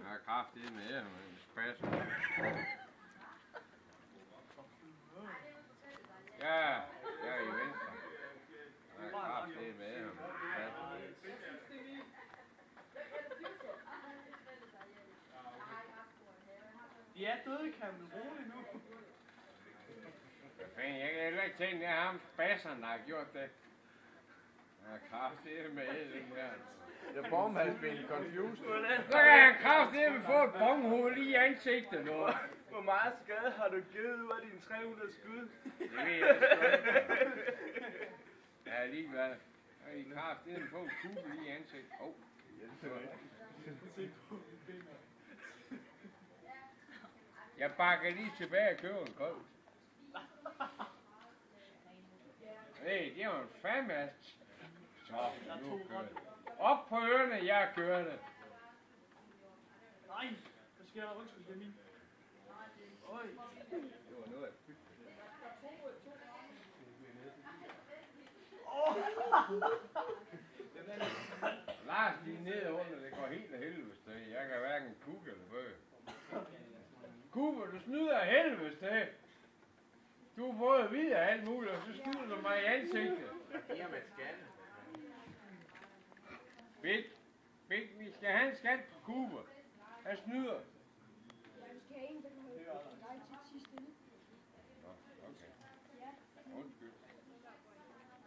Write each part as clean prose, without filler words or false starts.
Jeg har kraftigt med her, men det passer. Ja, jeg er i venstre. Jeg har kraftigt med her, men det passer. De er døde, kan man roligt nu. Hvad fanden, jeg kan heller ikke tænke, det er ham basseren, der har gjort det. Jeg har kraftigt med den her. The bomb has been confused. Så kan han kraftigt få et bonghoved lige i ansigtet nu. Hvor meget skade har du givet ud af dine 300 skud? Det ved jeg sgu ikke. Jeg er ligeglad. Jeg har kraftigt få en kugle lige i ansigtet. Åh. Jeg bakker lige tilbage og køber en kold. Hey, det var en fandme. Så, nu kører det. Op på ørerne, jeg kører det. Nej, hvad sker der? Undskyld, det er min. Øj. Det var noget af pyt. Lars lige ned under, det går helt af helvedes til. Jeg kan hverken kukke eller bøge. Kukke, du snyder af helvedes til. Du har både at vide af alt muligt, og så skyder du mig i ansigtet. Det er med skat. Big, vi skal have en skat på Cooper. Han snyder. Du skal have en, der kan holde dig til at sige stille. Nå, okay. Undskyld.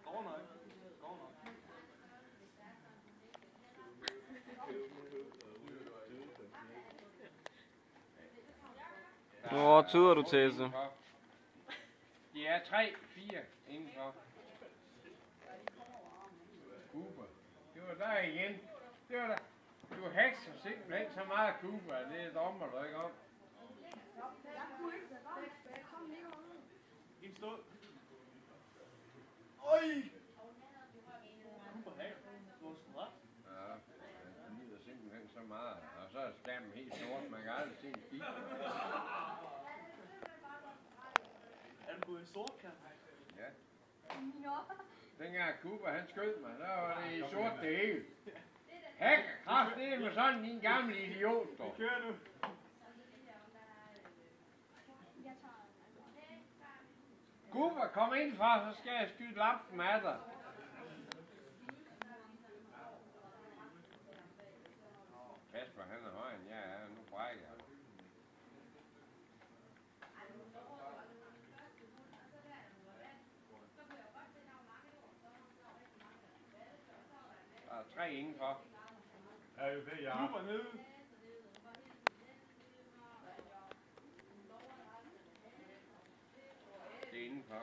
Går nok. Går nok. Hvor tyder du til, så? De er 3-4 indenfor. Cooper. Det var der igen. Det var der. Du hekser simpelthen så meget Cooper, det dommer du ikke om. Jeg kunne ikke være ramt. Jeg kom lige over. En stå. Øj! Cooper her. Du har sgu ret. Ja, han lider simpelthen så meget. Og så er skærmen helt sort, man kan aldrig se en skib. Er du på en sort kamp? Ja. Nå. Dengang Cooper han skød mig, der var det i sort det hele. Hækker kraft, det er med sådan en gammel idiot, dog. Vi kører nu. Cooper, kom ind fra, så skal jeg skyde lampen af dig. Kasper, han er højere end jeg er, nu brækker jeg. Der er 3 indenfor. Ja, det er jeg. Cooper nede. Det er indenfor.